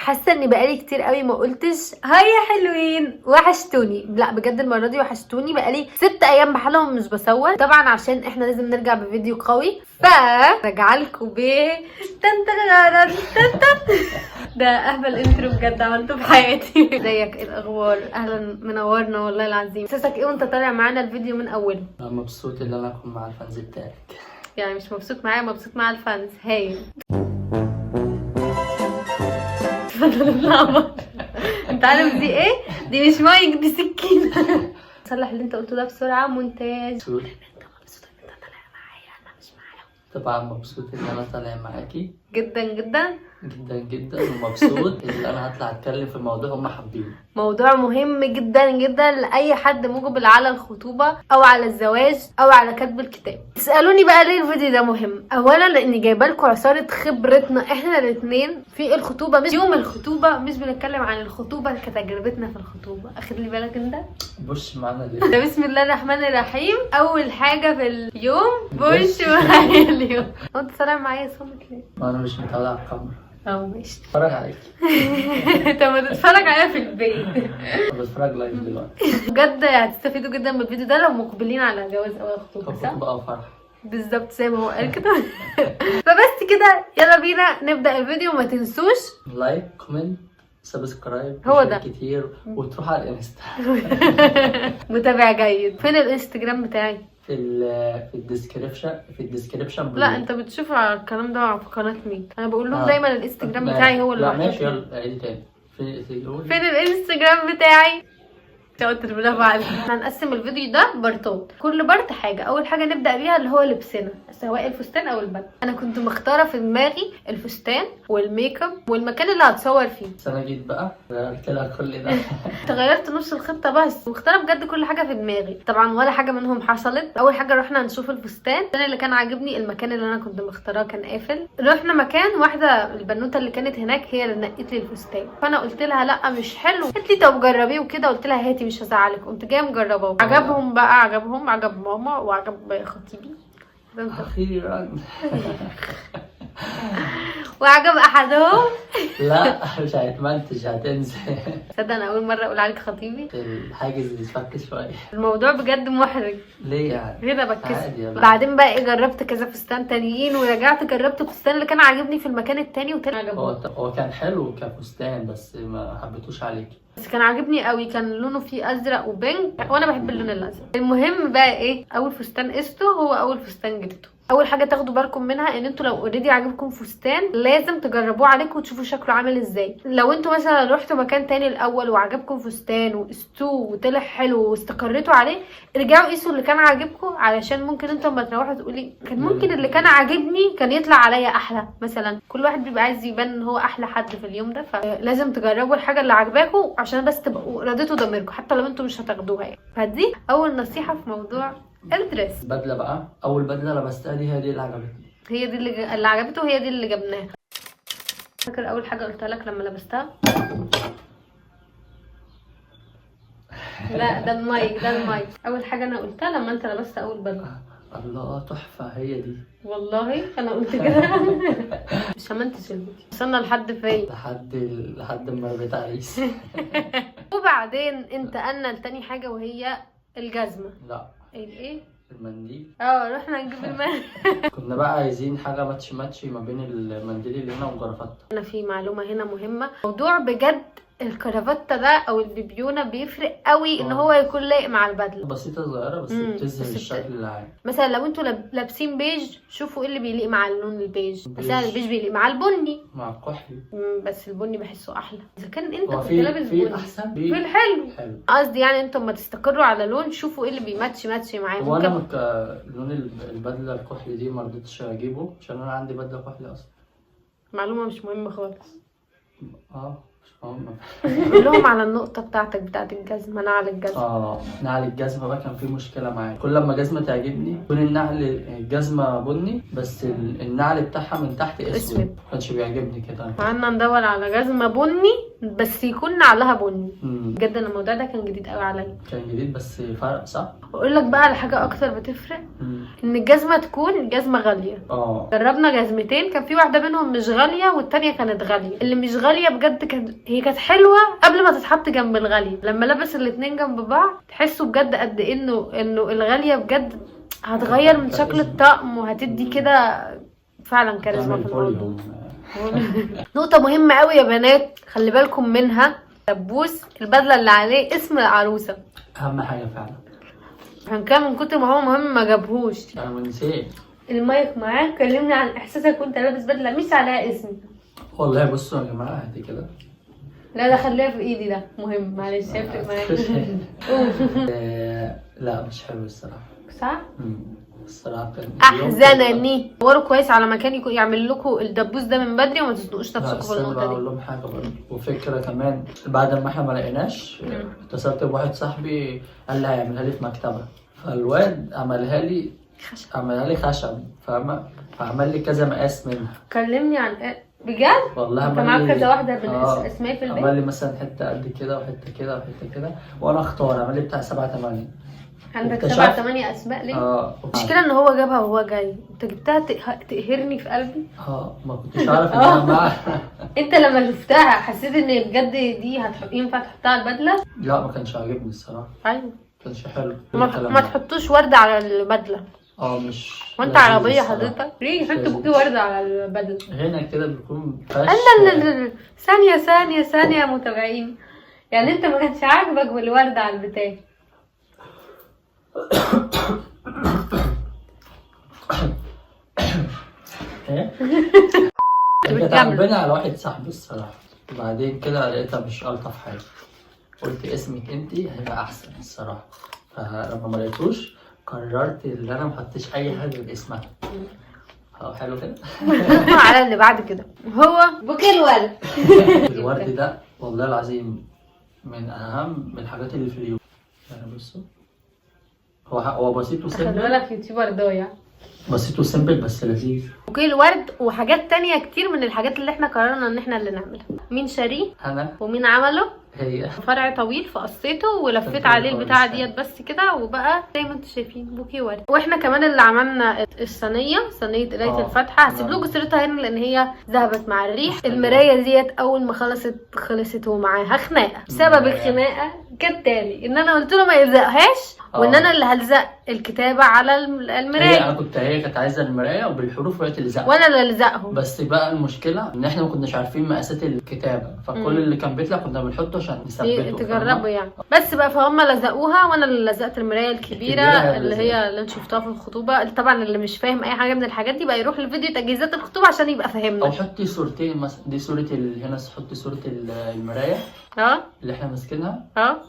حاسه اني بقالي كتير قوي ما قلتش هاي يا حلوين وحشتوني. لا بجد المره دي وحشتوني، بقالي 6 ايام بحالهم مش بصور طبعا عشان احنا لازم نرجع بفيديو قوي، فرجع لكم ب ده اهبل انترو بجد عملته في حياتي. ازيك؟ ايه الاخبار؟ اهلا، منورنا والله العظيم. احساسك ايه وانت طالع معانا الفيديو من اوله؟ انا مبسوط ان انا اكون مع الفانز بتاعك. يعني مش مبسوط معايا، مبسوط مع الفانز. هايل. انت عارف دي ايه؟ دي مش مايك، دي سكينه. صلح اللي انت قلته ده بسرعه. مونتاج. طبعا مبسوط ان انا طالع معاكي جدا جدا جدا جدا، ومبسوط ان انا هطلع اتكلم في موضوع هم حابينه. موضوع مهم جدا جدا لاي حد مقبل على الخطوبه او على الزواج او على كتب الكتاب. تسالوني بقى ليه الفيديو ده مهم؟ اولا لاني جايبه لكم عصاره خبرتنا احنا الاثنين في الخطوبه، مش يوم الخطوبه، مش بنتكلم عن الخطوبه كتجربتنا في الخطوبه. اخد لي بالك انت؟ بوش معانا ليه؟ ده بسم الله الرحمن الرحيم. اول حاجه في اليوم بوش معايا اليوم. انت طالع معايا صوتك ليه؟ وانا مش متابع على الكاميرا. ماشي. اتفرج عليك. طب ما تتفرج عليا في البيت. بتفرج لايف دلوقتي. بجد هتستفيدوا جدا من الفيديو ده لو مقبلين على جواز او خطوبه، صح؟ خطوبة او فرح. بالظبط زي ما هو قال كده. فبس كده يلا بينا نبدا الفيديو. ما تنسوش لايك، كومنت، سبسكرايب، هو ده كتير، وتروح على الانستا. متابع جيد. فين الانستجرام بتاعي؟ في الديسكريبشن. لا انت بتشوف على الكلام ده في قناه مين؟ انا بقول لهم دايما الانستجرام بتاعي هو اللي لا محطوط ماشي، فيه. يلا عيد تاني. فين الانستجرام بتاعي؟ شاطر، برافو عليك. هنقسم الفيديو ده بارتات، كل بارت حاجه. اول حاجه نبدا بيها اللي هو لبسنا، سواء الفستان او البدله. انا كنت مختاره في دماغي الفستان والميك اب والمكان اللي هتصور فيه، بس انا جيت بقى غيرت لها كل ده. تغيرت نص الخطه بس، مختاره بجد كل حاجه في دماغي. طبعا ولا حاجه منهم حصلت. اول حاجه رحنا نشوف الفستان اللي كان عاجبني، المكان اللي انا كنت مختاراه كان قافل. رحنا مكان، واحده البنوته اللي كانت هناك هي اللي نقت لي الفستان، فانا قلت لها لا مش حلو. قالت لي طب جربيه وكده. قلت لها هاتي مش هزعلك. قمت جايه مجرباه، عجبهم بقى، عجب ماما وعجب خطيبي اخيرا. وعجب احدهم. لا مش هيتمنتج، هتنزل. تصدق انا اول مره اقول عليك خطيبي؟ الحاجز بيتفك شويه. الموضوع بجد محرج. ليه يعني؟ هنا بتكسر. عادي يعني. بعدين بقى ايه، جربت كذا فستان تانيين ورجعت جربت الفستان اللي كان عاجبني في المكان التاني وتاني عجبني. هو كان حلو كفستان بس ما حبيتوش عليكي. بس كان عاجبني قوي، كان لونه فيه ازرق وبينك وانا بحب اللون الازرق. المهم بقى ايه، اول فستان قسته هو اول فستان جبته. اول حاجه تاخدوا بالكم منها ان انتوا لو اوريدي عاجبكم فستان لازم تجربوه عليكم وتشوفوا شكله عامل ازاي. لو انتوا مثلا رحتوا مكان تاني الاول وعجبكم فستان وقستوه وطلع حلو واستقريتوا عليه، ارجعوا قيسوا اللي كان عاجبكم، علشان ممكن انتوا لما تروحوا تقولي كان ممكن اللي كان عاجبني كان يطلع عليا احلى مثلا. كل واحد بيبقى عايز يبان ان هو احلى حد في اليوم ده، فلازم تجربوا الحاجه اللي عاجباكم عشان بس تبقوا رضيتوا ضميركم حتى لو انتوا مش هتاخدوها يعني. فدي اول نصيحه في موضوع الدريس. بدله بقى، اول بدله لبستها دي هي دي اللي عجبتني. هي دي اللي عجبته، هي دي اللي جبناها. فاكر اول حاجه قلتها لك لما لبستها؟ لا ده المايك، ده المايك. اول حاجه انا قلتها لما انت لبست اول بدله. الله تحفه، هي دي والله انا قلت كده. مش همنتج الفيديو. وصلنا لحد فين؟ لحد ما بقيت عريس. وبعدين انتقلنا لتاني حاجه وهي الجزمه. لا ايه المنديل. رحنا نجيب المنديل. كنا بقى عايزين حاجه ماتش ما بين المنديل اللي هنا والجرافته. انا في معلومه هنا مهمه، موضوع بجد الكرافته ده او البيبيونه بيفرق قوي ان هو يكون لايق مع البدله. بسيطه صغيره بس بتظهر الشكل العام. مثلا لو انتوا لابسين بيج، شوفوا ايه اللي بيليق مع اللون البيج. مثلا البيج بيليق مع البني، مع الكحلي. بس البني بحسه احلى. اذا كان انت كنت في لابس بني احسن في الحلو. قصدي يعني انتوا لما تستقروا على لون شوفوا ايه اللي بيماتش معاه. وانا لون البدله الكحلي دي ما رضيتش اجيبه عشان انا عندي بدله كحلي اصلا. معلومه مش مهمه خالص. قول لهم على النقطة بتاعتك بتاعت الجزمة، نعل الجزمة. نعل الجزمة بقى كان في مشكلة معايا. كل لما جزمة تعجبني يكون النعل الجزمة بني بس النعل بتاعها من تحت اسود، مكانش بيعجبني كده. قعدنا ندور على جزمة بني بس يكون نعلها بني. بجد انا الموضوع ده كان جديد قوي عليا. كان جديد بس فرق صح. واقول لك بقى على حاجة اكتر بتفرق، ان الجزمة تكون جزمة غالية. جربنا جزمتين، كان في واحدة منهم مش غالية والتانية كانت غالية. اللي مش غالية بجد هي كانت حلوة قبل ما تتحط جنب الغالية، لما لبس الاتنين جنب بعض تحسوا بجد قد ايه انه الغالية بجد هتغير من شكل الطقم وهتدي كده فعلا كاريزما في الموضوع. نقطة مهمة قوي يا بنات خلي بالكم منها، دبوس البدلة اللي عليه اسم العروسة اهم حاجة فعلا. عشان كده من كتر ما هو مهم ما جابهوش. انا نسيت. المايك معاك، كلمني عن احساسك وانت لابس بدلة مش عليها اسمي. والله بصوا يا جماعة اهدي كده. لا ده خليها في ايدي، ده مهم معلش هيفرق معايا. لا مش حلو الصراحة. صح؟ الصراحة احزنني. دوروا كويس على مكان يكون يعمل لكم الدبوس ده من بدري وما تزنقوش نفسكم في النقطة دي. اقول لهم حاجة برضه وفكرة كمان، بعد ما احنا ما لقيناش اتصلت بواحد صاحبي قال لي هيعملها لي في مكتبة، فالواد عملها لي خشب فاهمة، فعمل لي كذا مقاس منها. كلمني عن ايه بجد؟ والله انت معاك كذا واحدة بالاسماء في البيت؟ عمل لي مثلا حتة قد كده وحتة كده وحتة كده وانا اختار، عمل لي بتاع 7-8. عندك 7-8 اسماء ليه؟ المشكلة ان هو جابها وهو جاي، انت جبتها تقهرني في قلبي. ما كنتش عارف ان انا معاها. انت لما شفتها حسيت ان بجد دي ينفع تحطها على البدلة؟ لا ما كانش عاجبني الصراحة. ايوه ما كانش حلو. ما تحطوش وردة على البدلة. مش وانت عربية حضرتك ليه يحط بوكيه وردة على البدلة؟ هنا كده بيكون لا ثانية يا متابعين، يعني انت ما كانش عاجبك بالوردة على البتاع؟ كانت عجباني على واحد صاحبي الصراحة، وبعدين كده لقيتها مش ألطف حاجة، قلت اسمك انتي هيبقى أحسن الصراحة، فلما ما لقيتوش قررت ان انا ما احطش اي حاجة باسمها. حلو كده. على اللي بعد كده هو بوكيه الورد. الورد ده والله العظيم من اهم الحاجات اللي في اليوم. يعني بصوا هو بسيط وسيمبل. خلي بالك يوتيوبر ضايع. بسيط وسيمبل بس لذيذ. بوكيه الورد وحاجات تانية كتير من الحاجات اللي احنا قررنا ان احنا اللي نعملها. مين شاريه؟ انا. ومين عمله؟ هي. فرع طويل فقصيته ولفيت عليه البتاعه ديت بس كده وبقى زي ما انتم شايفين بوكيه ورد. واحنا كمان اللي عملنا صينيه قرايه الفاتحه، هسيب لكم صورتها هنا لان هي ذهبت مع الريح. المرايه ديت اول ما خلصت ومعاها خناقه. سبب الخناقه كالتالي، ان انا قلت له ما يلزقهاش وان انا اللي هلزق الكتابه على المرايه. هي كانت عايزه المرايه وبالحروف وهي تلزقها وانا اللي الزقهم. بس بقى المشكله ان احنا ما كناش عارفين مقاسات الكتابه، فكل اللي كان بيطلع كنا بنحطه عشان نثبته تجربوا يعني. بس بقى فهم لزقوها وانا اللي لزقت المرايه الكبيره اللي هي اللي انتوا شفتوها في الخطوبه. طبعا اللي مش فاهم اي حاجه من الحاجات دي بقى يروح لفيديو تجهيزات الخطوبه عشان يبقى فاهمنا. او حطي صورتين مثلا، دي صوره هنا حطي صوره المرايه اللي احنا ماسكينها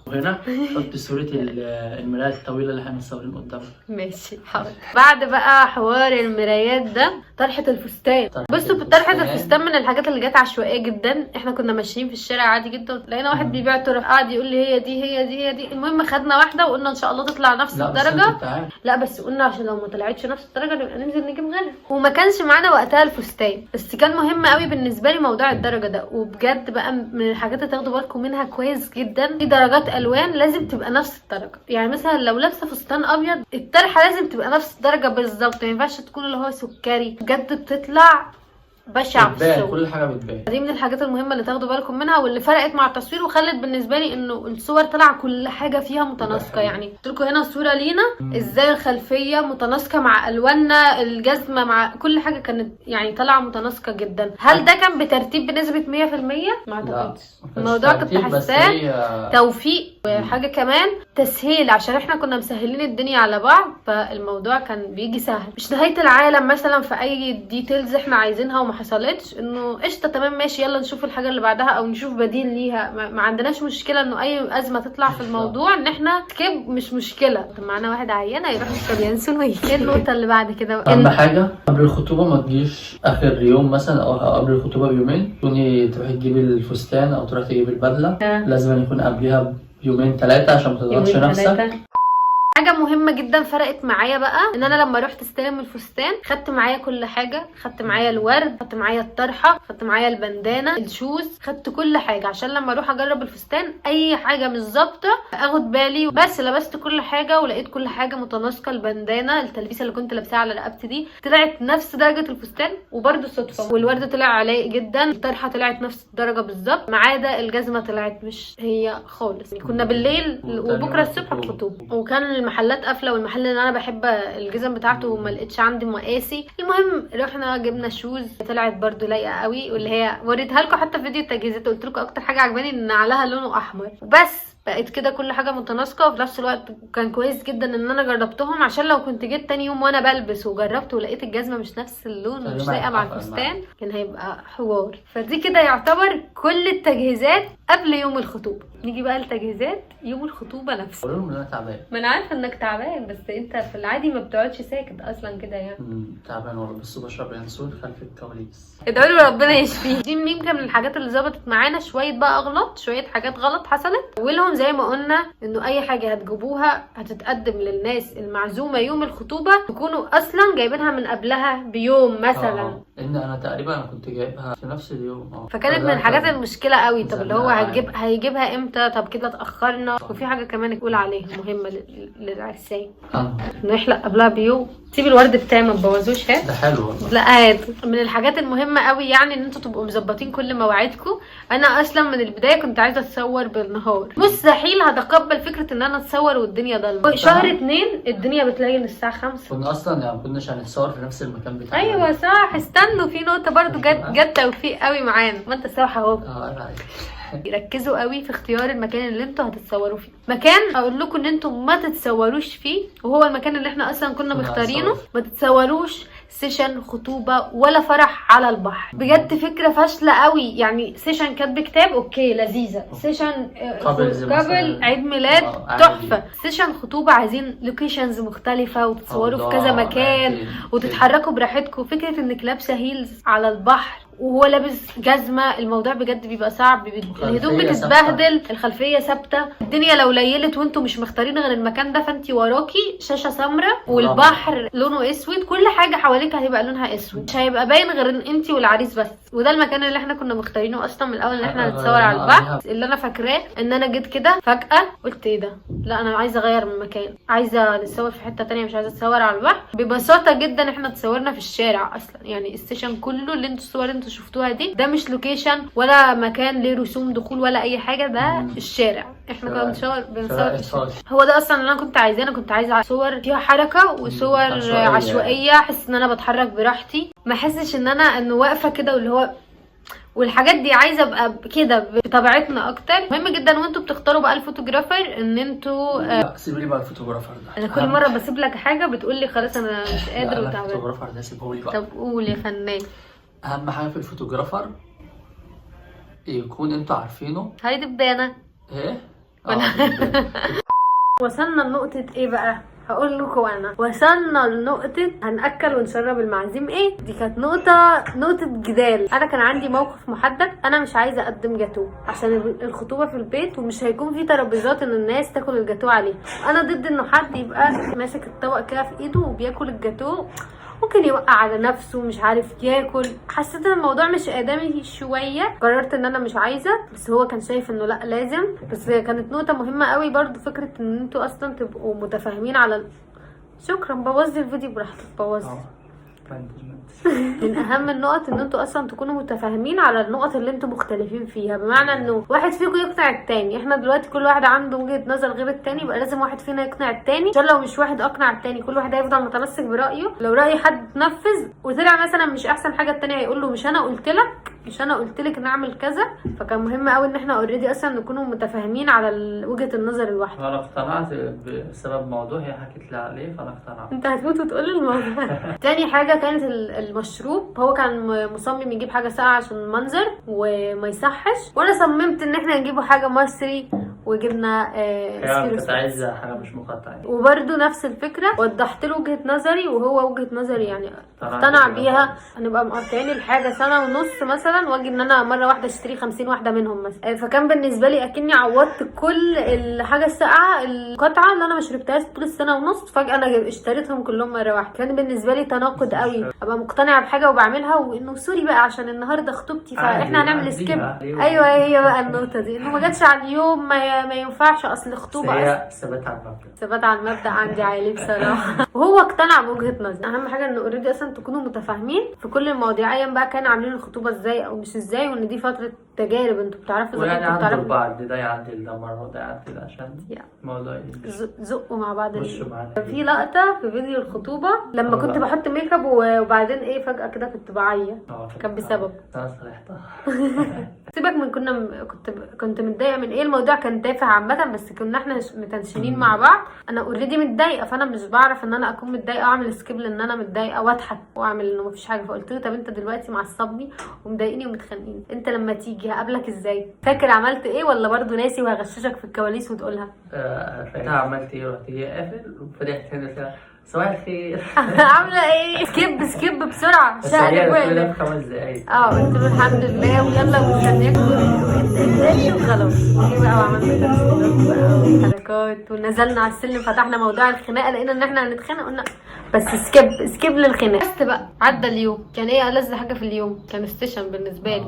وهنا حطي صوره المرايه الطويله اللي احنا مصورين قدامها. ماشي حاضر. بعد بقى حوار المرايات ده طرحه الفستان. بصوا طرحه الفستان من الحاجات اللي جت عشوائيه جدا. احنا كنا ماشيين في الشارع عادي جدا لقينا واحد بيبيع طرح قاعد يقول لي هي دي. المهم خدنا واحده وقلنا ان شاء الله تطلع نفس الدرجه. لا بس قلنا عشان لو ما طلعتش نفس الدرجه نبقى ننزل نجيب غيرها. وما كانش معانا وقتها الفستان، بس كان مهم قوي بالنسبه لي موضوع الدرجه ده. وبجد بقى من الحاجات اللي تاخدوا بالكم منها كويس جدا، في درجات الوان لازم تبقى نفس الدرجه. يعني مثلا لو لابسه فستان ابيض الطرحه لازم تبقى نفس الدرجه بالظبط، ما ينفعش تكون اللي هو سكري، بجد بتطلع بشع في الشغل. كل حاجه بتبان. دي من الحاجات المهمه اللي تاخدوا بالكم منها واللي فرقت مع التصوير وخلت بالنسبه لي انه الصور طالعه كل حاجه فيها متناسقه. يعني قلت لكم هنا صوره لينا ازاي الخلفيه متناسقه مع الواننا، الجزمه مع كل حاجه كانت يعني طالعه متناسقه جدا. هل ده كان بترتيب بنسبه 100%؟ ما اعتقدش. الموضوع كنت حاساه توفيق وحاجه كمان تسهيل، عشان احنا كنا مسهلين الدنيا على بعض، فالموضوع كان بيجي سهل، مش نهايه العالم مثلا في اي ديتيلز احنا عايزينها وما حصلتش، انه قشطه تمام ماشي يلا نشوف الحاجه اللي بعدها او نشوف بديل ليها. ما عندناش مشكله انه اي ازمه تطلع في الموضوع ان احنا سكيب، مش مشكله. معانا واحد عيانه يروح ينسون ايه النقطه اللي بعد كده. اهم حاجه قبل الخطوبه ما تجيش اخر يوم مثلا او قبل الخطوبه بيومين تكوني تروحي تجيبي الفستان او تروحي تجيبي البدله، لازم يكون قبلها بيومين 3 عشان ما تضغطش نفسك. حاجة مهمة جدا فرقت معايا بقى ان انا لما رحت استلم الفستان خدت معايا كل حاجة، خدت معايا الورد، خدت معايا الطرحة، خدت معايا البندانة، الشوز، خدت كل حاجة عشان لما اروح اجرب الفستان اي حاجة مش ظابطة اخد بالي. بس لبست كل حاجة ولقيت كل حاجة متناسقة. البندانة التلبيسة اللي كنت لابساها على رقبتي دي طلعت نفس درجة الفستان وبرده صدفة، والورد طلع عليق جدا، الطرحة طلعت نفس الدرجة بالظبط، ما عدا الجزمة طلعت مش هي خالص. كنا بالليل وبكرة الصبح الخطوبة، وكان المحلات قافله، والمحل اللي انا بحب الجزم بتاعته ما لقيتش عندي مقاسي. المهم رحنا جبنا شوز طلعت برده لايقه قوي، واللي هي وريتها لكم حتى في فيديو التجهيزات، قلت لكم اكتر حاجه عجباني ان عليها لونه احمر. بس بقيت كده كل حاجه متناسقه، وفي نفس الوقت كان كويس جدا ان انا جربتهم، عشان لو كنت جيت تاني يوم وانا بلبس وجربت ولقيت الجزمه مش نفس اللون ومش لايقه مع الفستان كان هيبقى حوار. فدي كده يعتبر كل التجهيزات قبل يوم الخطوبه. نيجي بقى التجهيزات يوم الخطوبه نفسه. قولوا لهم ان انا تعبان. ما انا عارفه انك تعبان، بس انت في العادي ما بتقعدش ساكت اصلا كده يعني. تعبان والله، بس بشرب ينسون خلف الكواليس. ادعوا لي ربنا يشفيه. دي يمكن من الحاجات اللي ظبطت معانا. شويه بقى اغلط، شويه حاجات غلط حصلت، اولهم زي ما قلنا انه اي حاجه هتجيبوها هتتقدم للناس المعزومه يوم الخطوبه تكونوا اصلا جايبينها من قبلها بيوم مثلا. ان انا تقريبا كنت جايبها في نفس اليوم. فكانت من الحاجات المشكله قوي. طب اللي هو هيجيبها امتى؟ طب كده اتاخرنا. وفي حاجه كمان تقول عليها مهمه للعرسان، انه يحلق قبلها بيوم. سيب الورد بتاعي ما تبوظوش. هات ده حلو والله. لا هات. من الحاجات المهمه قوي يعني ان انتوا تبقوا مظبطين كل مواعيدكم. انا اصلا من البدايه كنت عايزه اتصور بالنهار، مستحيل هتقبل فكره ان انا اتصور والدنيا ضلمه. شهر 2 الدنيا بتليل الساعه 5. كنا اصلا يعني كناش هنتصور في نفس المكان بتاعنا. ايوه صح. استنوا في نقطه برضو جت توفيق قوي معانا. ما انت صح اهو. ركزوا قوي في اختيار المكان اللي انتوا هتتصوروا فيه. مكان اقول لكم ان انتوا ما تتصوروش فيه، وهو المكان اللي احنا اصلا كنا مختارينه. ما تتصوروش سيشن خطوبه ولا فرح على البحر. بجد فكره فاشله قوي. يعني سيشن كاتب كتاب اوكي لذيذه، سيشن قبل عيد ميلاد تحفه، سيشن خطوبه عايزين لوكيشنز مختلفه وتتصوروا في كذا مكان وتتحركوا براحتكم. فكره انك لابسه هيلز على البحر وهو لابس جزمه، الموضوع بجد بيبقى صعب. الهدوم بتتبهدل، الخلفيه ثابته، الدنيا لو ليلت وانتوا مش مختارين غير المكان ده فانتي وراكي شاشه سمراء والبحر لونه اسود، كل حاجه حواليك هيبقى لونها اسود، مش هيبقى باين غير ان انتي والعريس بس. وده المكان اللي احنا كنا مختارينه اصلا من الاول ان احنا نتصور على البحر. اللي انا فاكراه ان انا جيت كده فجاه قلت ايه ده، لا انا عايزه اغير من مكان، عايزه نتصور في حته تانية، مش عايزه اتصور على البحر. ببساطه جدا احنا اتصورنا في الشارع اصلا. يعني السيشن كله اللي انتوا الصور انتوا شفتوها دي ده مش لوكيشن ولا مكان ليه رسوم دخول ولا اي حاجه، ده الشارع. احنا كنا بنصور في الشارع. هو ده اصلا اللي انا كنت عايزاه. انا كنت عايزه صور فيها حركه وصور عشوائيه، احس ان انا بتحرك براحتي، ما احسش ان انا انه واقفه كده واللي هو. والحاجات دي عايزه ابقى كده بطبيعتنا اكتر. مهم جدا وانتوا بتختاروا بقى الفوتوغرافر ان انتوا سيبوا لي بقى الفوتوغرافر ده. انا كل مره بسيب لك حاجه بتقول لي خلاص انا مش قادر وتعبان. الفوتوغرافر ده سيبه لي بقى. طب قول يا فنان. اهم حاجه في الفوتوغرافر يكون انتوا عارفينه. هاي دبانه ايه وصلنا لنقطه ايه بقى؟ هقول لكم انا وصلنا لنقطه هنأكل ونشرب المعازيم ايه. دي كانت نقطه جدال. انا كان عندي موقف محدد، انا مش عايزه اقدم جاتوه عشان الخطوبه في البيت ومش هيكون في ترابيزات ان الناس تاكل الجاتوه عليه. انا ضد انه حد يبقى ماسك الطبق كده في ايده وبياكل الجاتوه، ممكن يوقع على نفسه مش عارف ياكل. حسيت ان الموضوع مش ادمي شويه، قررت ان انا مش عايزه. بس هو كان شايف انه لا لازم. بس كانت نقطه مهمه قوي برضو، فكره ان انتوا اصلا تبقوا متفاهمين على شكرا بوظي الفيديو براحتك بوظي. من اهم النقط ان انتوا اصلا تكونوا متفاهمين على النقط اللي انتوا مختلفين فيها، بمعنى انه واحد فيكم يقنع التاني. احنا دلوقتي كل واحد عنده وجهة نظر غير التاني، يبقى لازم واحد فينا يقنع التاني، عشان لو مش واحد اقنع التاني كل واحد هيفضل متمسك برأيه. لو رأي حد اتنفذ وطلع مثلا مش احسن حاجة، التاني هيقول له مش انا قلت لك، مش انا قلت لك نعمل كذا. فكان مهم قوي ان احنا اوريدي اصلا نكونوا متفاهمين على وجهه النظر الواحده. انا اقتنعت بسبب موضوع هي حكت لي عليه فانا اقتنعت. انت هتموت وتقول لي الموضوع. تاني حاجه كانت المشروب. هو كان مصمم يجيب حاجه ساقعه عشان المنظر وما يصحش، وانا صممت ان احنا نجيبه حاجه مصري وجبنا كنت عايزه حاجه مش مقطعه. وبرده نفس الفكره، وضحت له وجهه نظري وهو وجهه نظري يعني اقتنع بيها. هنبقى مقطعين الحاجه سنه ونص مثلا، واجي ان انا مره واحده اشتري 50 واحده منهم مثلا. فكان بالنسبه لي اكني عوضت كل الحاجه الساقعه القطعه اللي انا ما شربتهاش طول السنه ونص، فجاه انا اشتريتهم كلهم مره واحده. كان بالنسبه لي تناقض قوي، ابقى مقتنعه بحاجه وبعملها، وانه سوري بقى عشان النهارده خطوبتي فاحنا هنعمل سكيب. ايوه هي بقى النقطه دي، انه ما جاتش على اليوم ما ينفعش، اصل خطوبه. هي ثبات على المبدا، ثبات على المبدا عندي عالي بصراحه. وهو اقتنع بوجهه نظري. اهم حاجه ان اوريدي اصلا تكونوا متفاهمين في كل المواضيع، ايا بقى كان عاملين الخطوبه ازاي او مش ازاي، وان دي فتره تجارب انتوا بتعرفوا زي ما انتوا بتعرفوا بعض. ده يعدل ده مره وده يعدل عشان الموضوع زقوا مع بعض. معانا. في لقطه في فيديو الخطوبه لما كنت بحط ميك اب وبعدين ايه فجاه كده كنت بعيط. كان بسبب سيبك من كنت متضايقه من ايه، الموضوع كان تافه عامه، بس كنا احنا متنشنين مع بعض. انا اوريدي متضايقه، فانا مش بعرف ان انا اكون متضايقه واعمل سكيب لان انا متضايقه واضحك واعمل انه مفيش حاجه. فقلت له طب انت دلوقتي معصبني ومضايقني ومتخانقين، انت لما تيجي هقابلك ازاي؟ فاكر عملت ايه ولا برضو ناسي وهغششك في الكواليس وتقولها؟ فاكرها عملت ايه. رحت هي قافل وفتحت هنا صباح الخير. عامله ايه؟ سكيب بسرعه. شقلب 5 دقايق. قلت له الحمد لله ويلا مستنياك وخلاص. بقى وعملنا تفصيلات بقى وحركات ونزلنا على السلم، فتحنا موضوع الخناقه، لقينا ان احنا هنتخانق، قلنا بس سكيب للخناقه. بس بقى عدى اليوم. كان ايه ألذ حاجه في اليوم؟ كان ستيشن بالنسبه لي.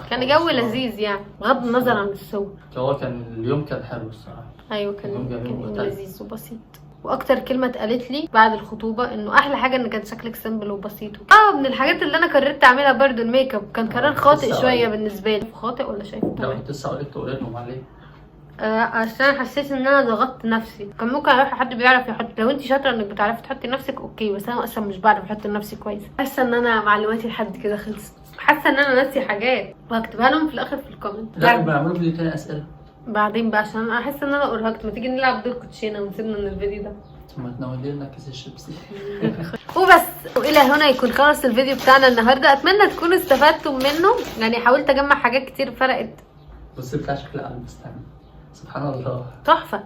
كان جو لذيذ يعني بغض النظر عن الصور. هو كان اليوم كان حلو الصراحه. ايوه كان لذيذ وبسيط. واكتر كلمه اتقالت لي بعد الخطوبه انه احلى حاجه ان كان شكلك سيمبل وبسيط. من الحاجات اللي انا قررت اعملها برضو الميك اب. كان قرار خاطئ شويه بالنسبه لي. خاطئ ولا شايفه؟ لا كنت لسه قلت لهم عليه. عشان حسيت ان انا ضغطت نفسي. كان ممكن اروح حد بيعرف يحط. لو انت شاطره انك بتعرفي تحطي نفسك اوكي، بس انا اصلا مش بعرف احط نفسي كويس. حاسه ان انا معلوماتي لحد كده خلصت. حاسه ان انا ناسي حاجات وهكتبها لهم في الاخر في الكومنت. لا بيعملوا فيديو تاني اسئله بعدين بقى عشان انا احس ان انا ارهقت. ما تيجي نلعب دور كوتشينه ونسيبنا من الفيديو ده. ثم تناولي لنا كيس الشيبسي. وبس. والى هنا يكون خلص الفيديو بتاعنا النهارده. اتمنى تكونوا استفدتم منه. يعني حاولت اجمع حاجات كتير فرقت. بصي بتاع شكل قلب استنى. سبحان الله تحفه.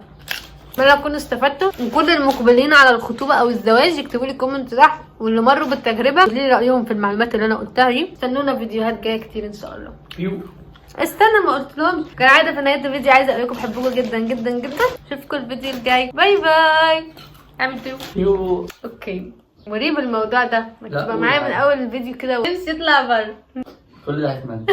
اتمنى تكونوا استفدتوا. وكل المقبلين على الخطوبه او الزواج يكتبوا لي كومنت تحت، واللي مروا بالتجربه يقولوا لي رايهم في المعلومات اللي انا قلتها دي. استنونا فيديوهات جايه كتير ان شاء الله. استنى ما قلت لهم كالعاده في نهايه الفيديو عايزه اقول لكم بحبكم جدا جدا جدا. اشوفكم الفيديو الجاي. باي باي. عملتوا اوكي. مريب الموضوع ده. ما تبقى معايا من اول الفيديو كده ونفسي يطلع بره. كل ده هيتمنى.